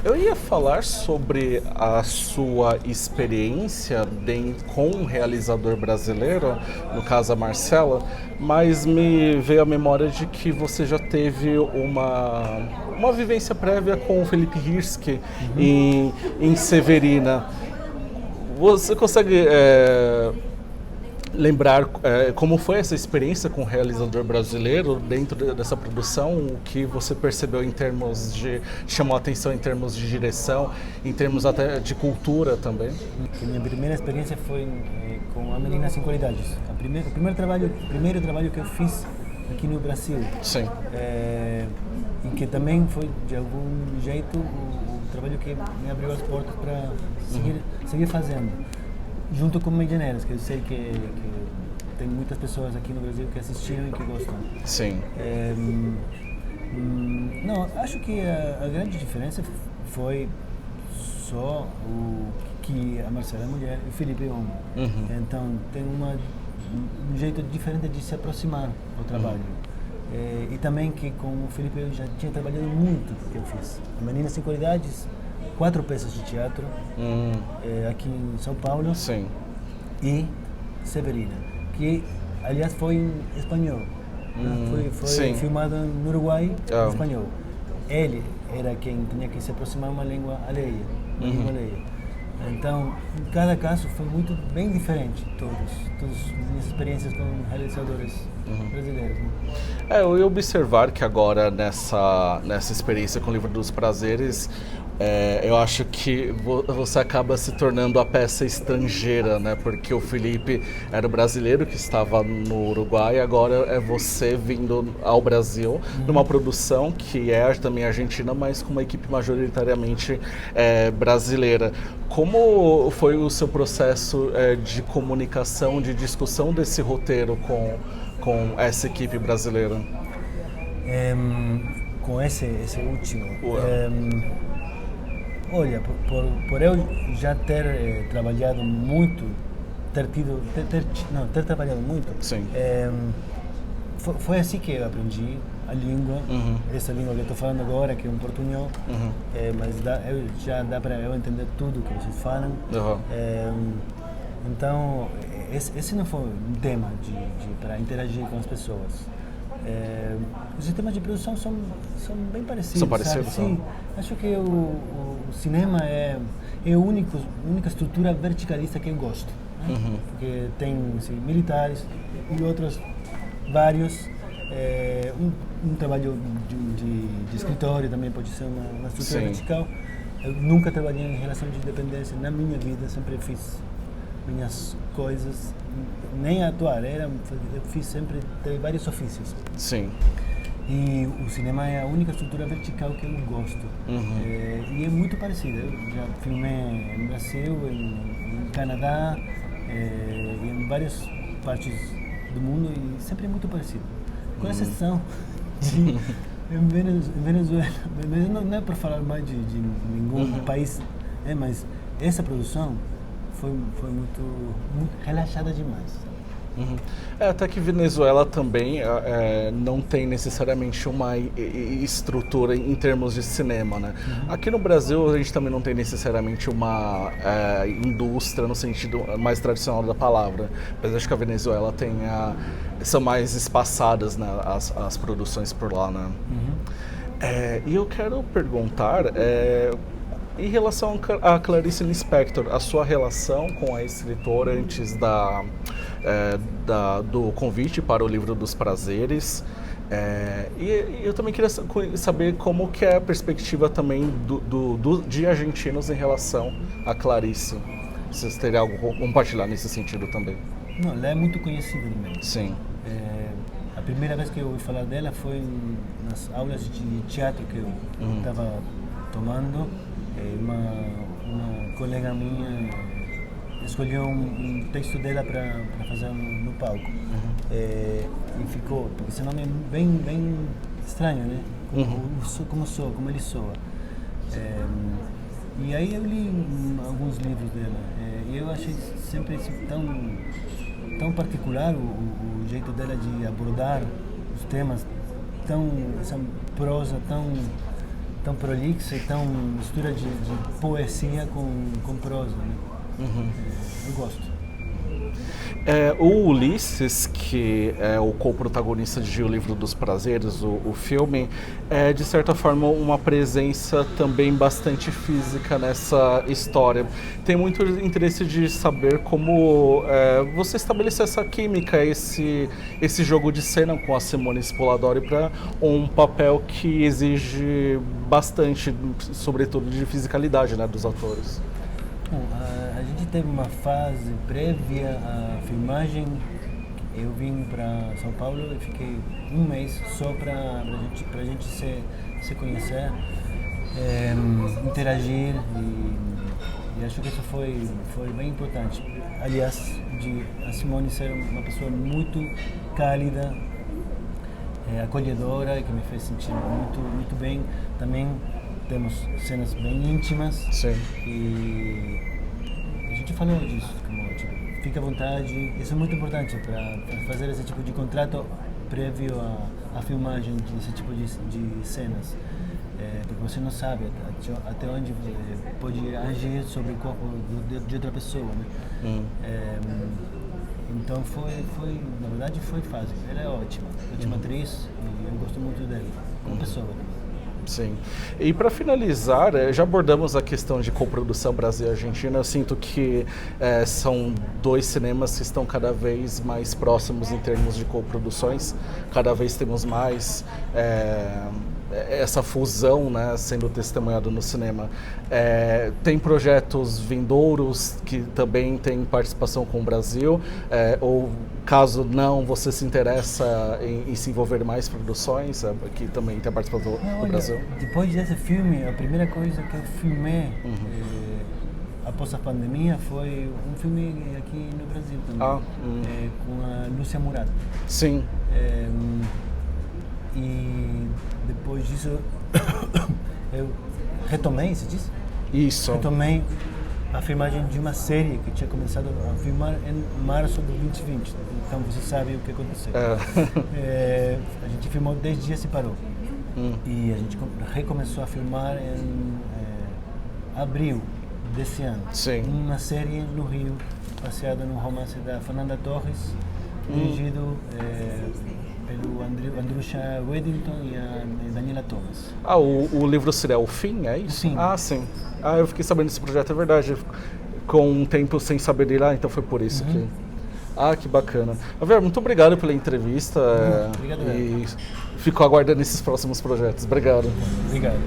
Eu ia falar sobre a sua experiência com um realizador brasileiro, no caso a Marcela, mas me veio à memória de que você já teve uma vivência prévia com o Felipe Hirsch em Severina. Você consegue lembrar como foi essa experiência com o realizador brasileiro dentro dessa produção, o que você percebeu em termos de, chamou a atenção em termos de direção, em termos até de cultura também? Minha primeira experiência foi com A Menina Sem Qualidades. O primeiro trabalho que eu fiz aqui no Brasil. Sim. E que também foi, de algum jeito, o trabalho que me abriu as portas para seguir fazendo. Junto com Medianeiras, que eu sei que tem muitas pessoas aqui no Brasil que assistiram e que gostam. Sim. Não, acho que a grande diferença foi só o que a Marcela é mulher e o Felipe é homem. Então tem um jeito diferente de se aproximar ao trabalho. E também que com o Felipe eu já tinha trabalhado muito que eu fiz. A Menina Sem Qualidades, 4 peças de teatro aqui em São Paulo. Sim. E Severina, que aliás foi em espanhol. Foi filmado no Uruguai em espanhol. Ele era quem tinha que se aproximar uma língua alheia, língua alheia. Então, em cada caso foi bem diferente, todas minhas experiências com realizadores brasileiros. Né? Eu ia observar que agora nessa experiência com o Livro dos Prazeres, eu acho que você acaba se tornando a peça estrangeira, né? Porque o Felipe era o brasileiro que estava no Uruguai, agora é você vindo ao Brasil numa produção que é também argentina, mas com uma equipe majoritariamente brasileira. Como foi o seu processo de comunicação, de discussão desse roteiro com essa equipe brasileira? Com esse último... Olha, por eu já ter trabalhado muito, ter trabalhado muito, Sim. Foi assim que eu aprendi a língua, essa língua que eu estou falando agora, que é um portunhol, mas já dá para eu entender tudo que vocês falam. Então, esse não foi um tema para interagir com as pessoas. Os sistemas de produção são bem parecidos. São parecidos? Sim. Acho que o cinema é a única estrutura verticalista que eu gosto. Né? Porque tem militares e outros vários. Um trabalho de escritório também pode ser uma estrutura vertical. Eu nunca trabalhei em relação de dependência na minha vida, sempre fiz minhas coisas, nem atuar, eu fiz sempre vários ofícios. Sim. E o cinema é a única estrutura vertical que eu gosto. E é muito parecido. Eu já filmei no Brasil, em Canadá, em várias partes do mundo e sempre é muito parecido. Com exceção de Venezuela. Não é para falar mais de nenhum país, mas essa produção foi muito relaxada demais. Até que Venezuela também não tem necessariamente uma estrutura em termos de cinema, né? Aqui no Brasil a gente também não tem necessariamente uma indústria no sentido mais tradicional da palavra, mas acho que a Venezuela são mais espaçadas, né, as produções por lá, né? E eu quero perguntar em relação a Clarice Lispector, a sua relação com a escritora antes do convite para o Livro dos Prazeres, e eu também queria saber como que é a perspectiva também de argentinos em relação a Clarice. Vocês teriam algo a compartilhar nesse sentido também? Não, ela é muito conhecida também. Sim. A primeira vez que eu ouvi falar dela foi nas aulas de teatro que eu estava tomando. Uma colega minha escolheu um texto dela para fazer no palco. E ficou, porque esse nome é bem estranho, né? Como ele soa. E aí eu li alguns livros dela e eu achei sempre tão particular o jeito dela de abordar os temas, essa prosa tão tão prolixa e tão mistura de poesia com prosa, né? Eu gosto. O Ulisses, que é o co-protagonista de O Livro dos Prazeres, o filme, é de certa forma uma presença também bastante física nessa história. Tem muito interesse de saber como você estabeleceu essa química, esse jogo de cena com a Simone Spoladori para um papel que exige bastante, sobretudo de fisicalidade, né, dos atores. Bom, a gente teve uma fase prévia à filmagem. Eu vim para São Paulo e fiquei um mês só para a gente se conhecer, interagir e acho que isso foi bem importante. Aliás, a Simone ser uma pessoa muito cálida, acolhedora, que me fez sentir muito bem. Também temos cenas bem íntimas. Sim. E a gente falou disso, como, tipo, fica à vontade. Isso é muito importante para fazer esse tipo de contrato prévio à filmagem desse tipo de cenas. Porque você não sabe até onde pode agir sobre o corpo de outra pessoa, né? Então na verdade foi fácil. Ela é ótima atriz e eu gosto muito dela como pessoa. Sim. E para finalizar, já abordamos a questão de coprodução Brasil e Argentina. Eu sinto que são dois cinemas que estão cada vez mais próximos em termos de coproduções. Cada vez temos mais essa fusão, né, sendo testemunhado no cinema. Tem projetos vindouros que também têm participação com o Brasil, ou caso não, você se interessa em se envolver em mais produções, que também tem a participação do Brasil? Depois desse filme, a primeira coisa que eu filmei após a pandemia foi um filme aqui no Brasil também, com a Lúcia Murat. Sim. E depois disso eu retomei, se diz? Isso. Retomei a filmagem de uma série que tinha começado a filmar em março de 2020. Então você sabe o que aconteceu. A gente filmou 10 dias e parou. E a gente recomeçou a filmar em abril desse ano. Sim. Uma série no Rio, baseada no romance da Fernanda Torres, dirigido pelo Andrusha Weddington e a Daniela Thomas. O livro seria O Fim, é isso? Sim. Sim. Eu fiquei sabendo desse projeto, é verdade. Com um tempo sem saber dele, então foi por isso que... que bacana. Javier, muito obrigado pela entrevista. Obrigado. E fico aguardando esses próximos projetos. Obrigado. Obrigado.